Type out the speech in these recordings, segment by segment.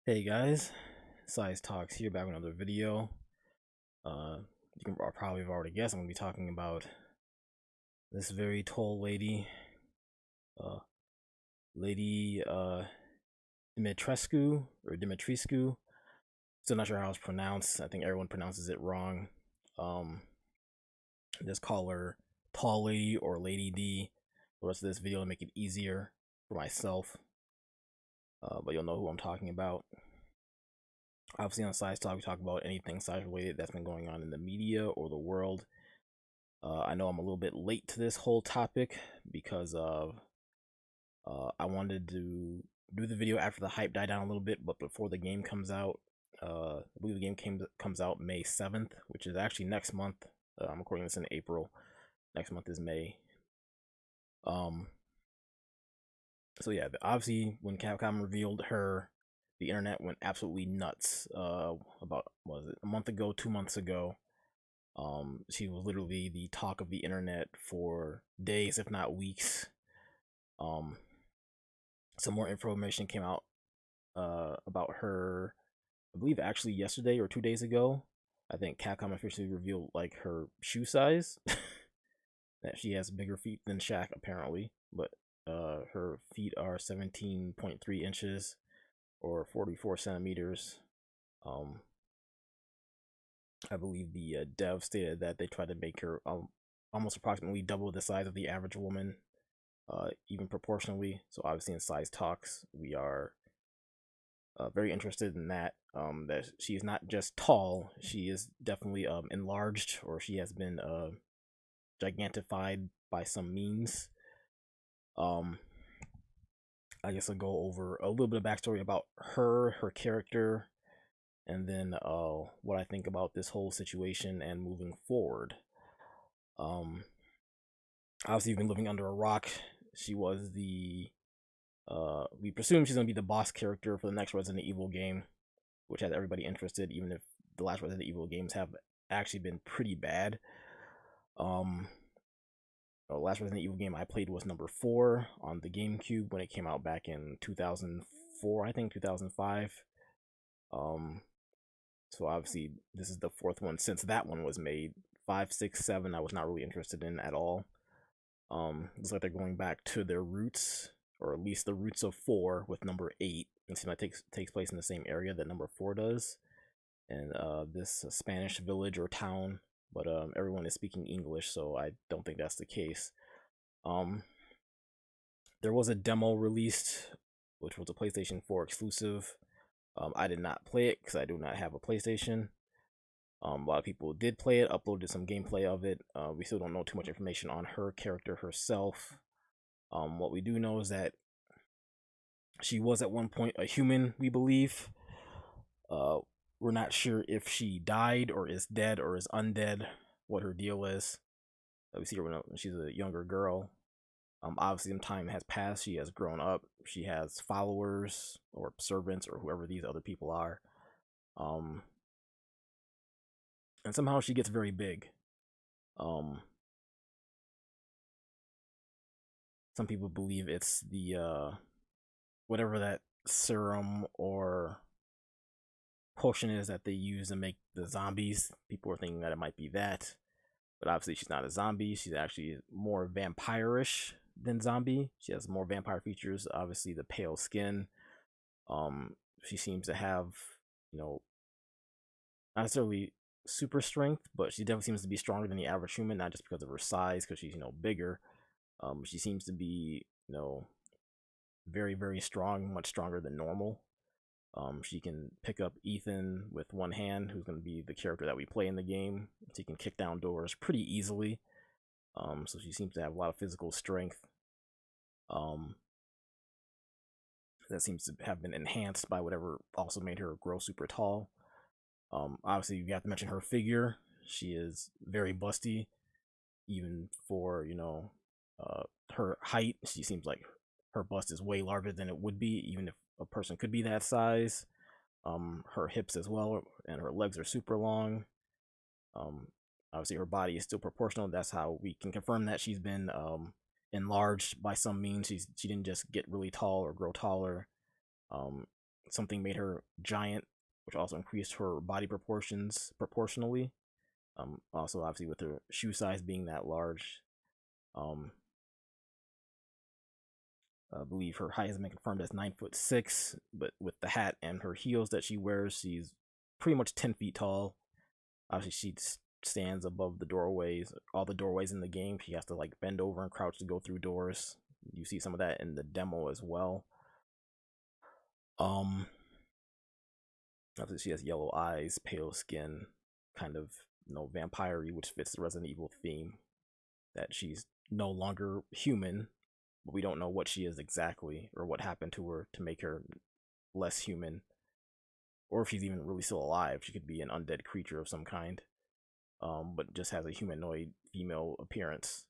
Hey guys, Size Talks here, back with another video. You can probably have already guessed I'm gonna be talking about this very tall lady, uh, Lady Dimitrescu or Dimitrescu. Still not sure how it's pronounced. I think everyone pronounces it wrong. Um, just call her Tall Lady or Lady D. The rest of this video to make it easier for myself. But you'll know who I'm talking about. Obviously, on Size Talk, we talk about anything size related that's been going on in the media or the world. I know I'm a little bit late to this whole topic because of I wanted to do the video after the hype died down a little bit, but before the game comes out. I believe the game comes out May 7th, which is actually next month. I'm recording this in April. Next month is May. Um, so yeah, obviously when Capcom revealed her, the internet went absolutely nuts. About what was it, a month ago, 2 months ago. She was literally the talk of the internet for days, if not weeks. Some more information came out about her, I believe actually yesterday or 2 days ago. I think Capcom officially revealed like her shoe size. That she has bigger feet than Shaq apparently, but her feet are 17.3 inches or 44 centimeters. Um, I believe the dev stated that they tried to make her almost approximately double the size of the average woman, even proportionally. So obviously in Size Talks, we are very interested in that. That she is not just tall; she is definitely enlarged, or she has been gigantified by some means. Um, I guess I'll go over a little bit of backstory about her character, and then what I think about this whole situation and moving forward. Um, Obviously, you've been living under a rock. She was the we presume she's gonna be the boss character for the next Resident Evil game, which has everybody interested, even if the last Resident Evil games have actually been pretty bad. Um, the last Resident Evil game I played was number 4 on the GameCube when it came out back in 2004, I think 2005. Um, so obviously this is the 4th one since that one was made. 5, 6, 7, I was not really interested in at all. Looks like they're going back to their roots, or at least the roots of 4 with number 8. It seems like it takes place in the same area that number 4 does, and this Spanish village or town. But everyone is speaking English, so I don't think that's the case. Um, there was a demo released, which was a PlayStation 4 exclusive. I did not play it because I do not have a PlayStation. A lot of people did play it, uploaded some gameplay of it. We still don't know too much information on her character herself. What we do know is that she was at one point a human, we believe. We're not sure if she died or is dead or is undead, what her deal is. We see her when she's a younger girl. Obviously, some time has passed. She has grown up. She has followers or servants or whoever these other people are. And somehow she gets very big. Some people believe it's the whatever that serum or potion is that they use to make the zombies. People are thinking that it might be that, but obviously she's not a zombie. She's actually more vampire-ish than zombie. She has more vampire features. Obviously, the pale skin. She seems to have, you know, not necessarily super strength, but she definitely seems to be stronger than the average human. Not just because of her size, because she's bigger. She seems to be very very strong, much stronger than normal. She can pick up Ethan with one hand, who's going to be the character that we play in the game. She can kick down doors pretty easily. So she seems to have a lot of physical strength. That seems to have been enhanced by whatever also made her grow super tall. Obviously, you have to mention her figure. She is very busty, even for her height. She seems like her bust is way larger than it would be, even if a person could be that size. Her hips as well, and her legs are super long. Obviously, her body is still proportional. That's how we can confirm that she's been enlarged by some means. She didn't just get really tall or grow taller. something made her giant, which also increased her body proportions proportionally. Also, obviously, with her shoe size being that large, um, I believe her height has been confirmed as 9'6", but with the hat and her heels that she wears, she's pretty much 10 feet tall. Obviously, she stands above the doorways, all the doorways in the game. She has to like bend over and crouch to go through doors. You see some of that in the demo as well. Obviously she has yellow eyes, pale skin, kind of vampire-y, which fits the Resident Evil theme. That she's no longer human, but we don't know what she is exactly or what happened to her to make her less human, or if she's even really still alive. She could be an undead creature of some kind, but just has a humanoid female appearance,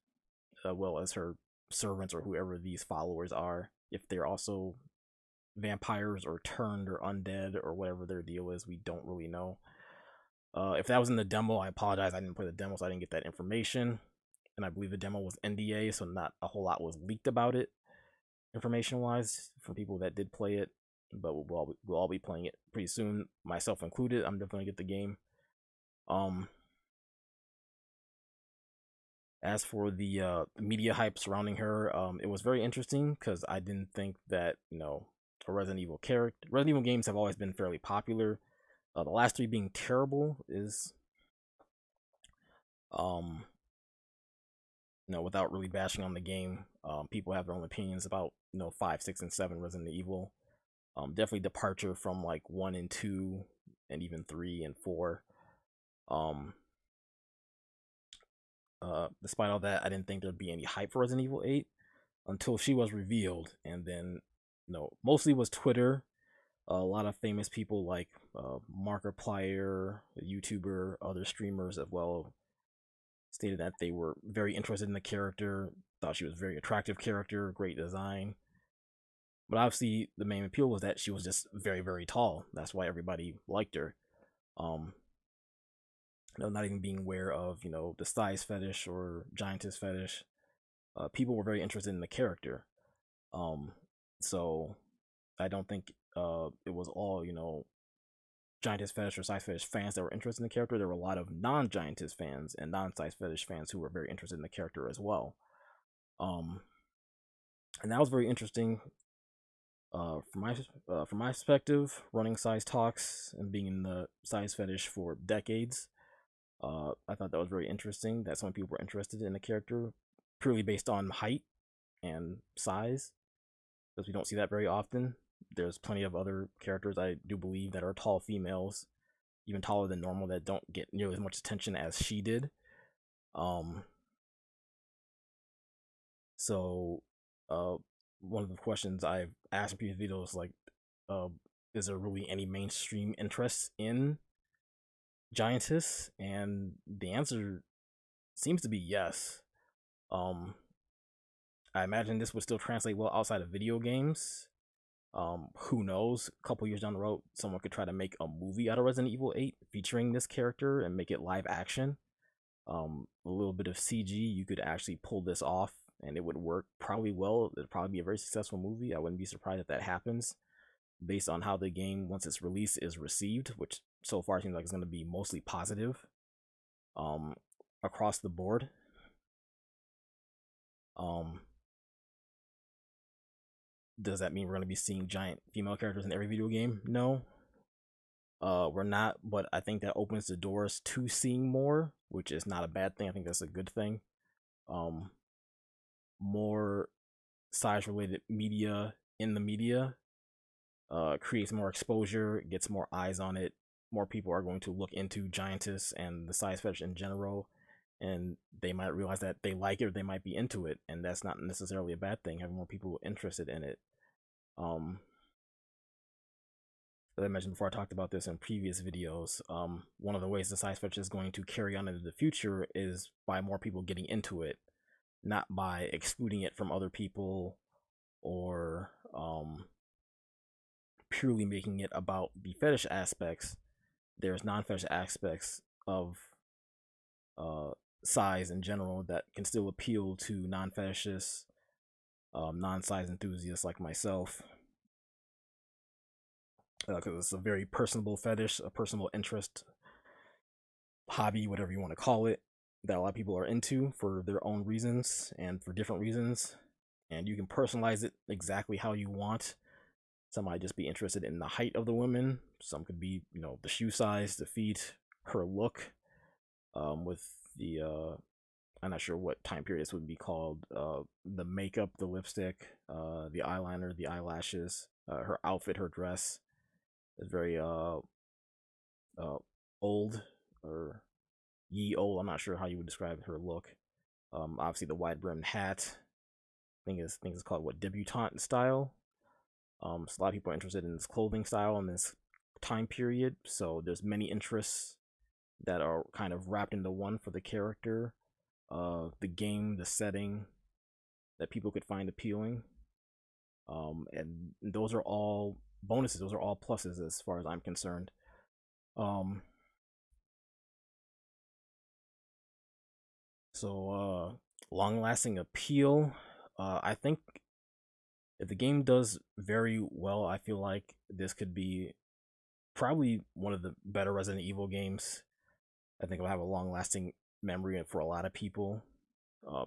well as her servants or whoever these followers are. If they're also vampires or turned or undead or whatever their deal is, we don't really know. If that was in the demo, I apologize. I didn't play the demo, so I didn't get that information. And I believe the demo was NDA, so not a whole lot was leaked about it, information-wise, from people that did play it. But we'll all be playing it pretty soon, myself included. I'm definitely gonna get the game. As for the media hype surrounding her, it was very interesting because I didn't think that a Resident Evil character. Resident Evil games have always been fairly popular. The last three being terrible is, without really bashing on the game, people have their own opinions about 5, 6, and 7 Resident Evil. Definitely departure from like 1 and 2, and even 3 and 4. Despite all that, I didn't think there'd be any hype for Resident Evil 8 until she was revealed, and then mostly was Twitter. A lot of famous people like Markiplier, a YouTuber, other streamers as well, stated that they were very interested in the character, thought she was a very attractive character, great design. But obviously, the main appeal was that she was just very, very tall. That's why everybody liked her. Not even being aware of the size fetish or giantess fetish. People were very interested in the character. So I don't think it was all giantess fetish or size fetish fans that were interested in the character. There were a lot of non-giantess fans and non-size fetish fans who were very interested in the character as well. And that was very interesting. From my perspective, running size talks and being in the size fetish for decades, I thought that was very interesting. That some people were interested in the character purely based on height and size, because we don't see that very often. There's plenty of other characters, I do believe, that are tall females, even taller than normal, that don't get nearly as much attention as she did. So one of the questions I've asked in previous videos, like, is there really any mainstream interest in Giantess? And the answer seems to be yes. I imagine this would still translate well outside of video games. Who knows? A couple years down the road, someone could try to make a movie out of Resident Evil 8 featuring this character and make it live action. A little bit of CG, you could actually pull this off and it would work probably well. It'd probably be a very successful movie. I wouldn't be surprised if that happens based on how the game, once it's released, is received, which so far seems like it's going to be mostly positive across the board. Does that mean we're going to be seeing giant female characters in every video game? No. We're not, but I think that opens the doors to seeing more, which is not a bad thing. I think that's a good thing. More size-related media in the media creates more exposure, gets more eyes on it. More people are going to look into Giantess and the size fetish in general, and they might realize that they like it or they might be into it, and that's not necessarily a bad thing, having more people interested in it. As I mentioned before, I talked about this in previous videos. One of the ways the size fetish is going to carry on into the future is by more people getting into it, not by excluding it from other people or purely making it about the fetish aspects. There's non-fetish aspects of size in general that can still appeal to non-fetishists, non-size enthusiasts like myself. because it's a very personable fetish, a personal interest, hobby, whatever you want to call it, that a lot of people are into for their own reasons and for different reasons. And you can personalize it exactly how you want. Some might just be interested in the height of the women. Some could be, the shoe size, the feet, her look, with the I'm not sure what time period this would be called. The makeup, the lipstick, the eyeliner, the eyelashes, her outfit, her dress is very old or ye old. I'm not sure how you would describe her look. Obviously the wide brimmed hat. I think it's called what, debutante style. So a lot of people are interested in this clothing style and this time period. So there's many interests that are kind of wrapped into one for the character, the game, the setting that people could find appealing. And those are all bonuses. Those are all pluses as far as I'm concerned. Um, long-lasting appeal. I think if the game does very well, I feel like this could be probably one of the better Resident Evil games. I think it'll have a long-lasting memory for a lot of people.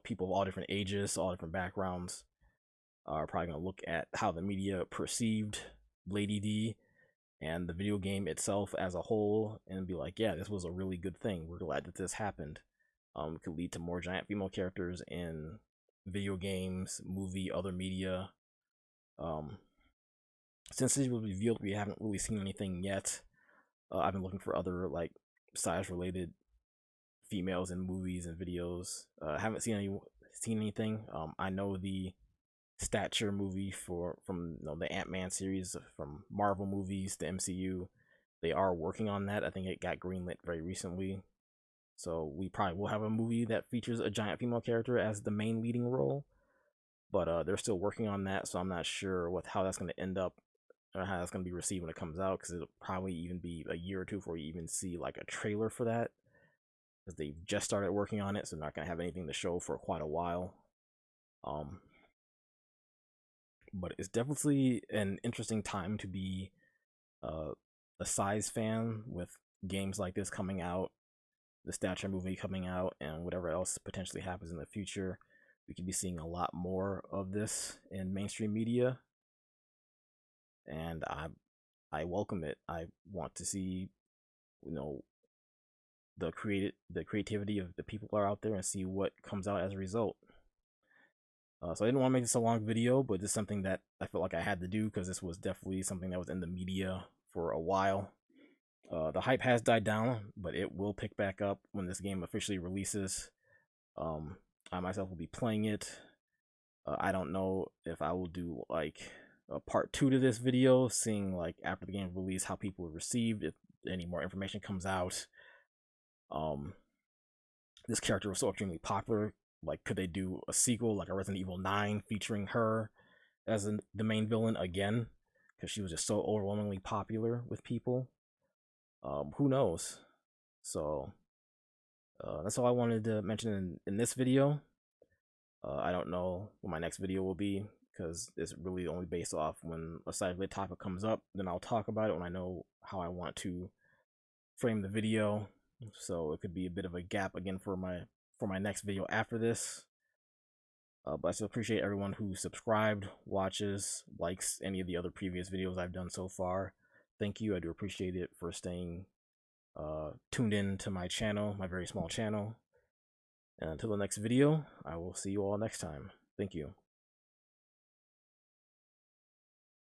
People of all different ages, all different backgrounds, are probably going to look at how the media perceived Lady D and the video game itself as a whole and be like, yeah, this was a really good thing. We're glad that this happened. It could lead to more giant female characters in video games, movie, other media. Since this was revealed, we haven't really seen anything yet. I've been looking for other like size related females in movies and videos. Haven't seen anything. I know the stature movie from the Ant-Man series from Marvel movies, the MCU. They are working on that. I think it got greenlit very recently. So we probably will have a movie that features a giant female character as the main leading role. But they're still working on that, so I'm not sure how that's going to end up or how that's going to be received when it comes out, because it'll probably even be a year or two before you even see like a trailer for that, because they've just started working on it, so they're not going to have anything to show for quite a while. But it's definitely an interesting time to be a size fan with games like this coming out, the stature movie coming out, and whatever else potentially happens in the future. We could be seeing a lot more of this in mainstream media, and I welcome it. I want to see, the creativity of the people are out there and see what comes out as a result. So I didn't want to make this a long video, but this is something that I felt like I had to do because this was definitely something that was in the media for a while. The hype has died down, but it will pick back up when this game officially releases. I myself will be playing it. I don't know if I will do like a part 2 to this video, seeing like after the game release how people received, if any more information comes out. This character was so extremely popular. Like, could they do a sequel like a Resident Evil 9 featuring her as the main villain again? Because she was just so overwhelmingly popular with people. Who knows? So that's all I wanted to mention in this video. I don't know what my next video will be, because it's really only based off when a side-related topic comes up. Then I'll talk about it when I know how I want to frame the video. So it could be a bit of a gap again for my next video after this. But I still appreciate everyone who subscribed, watches, likes any of the other previous videos I've done so far. Thank you. I do appreciate it for staying tuned in to my channel, my very small channel. And until the next video, I will see you all next time. Thank you.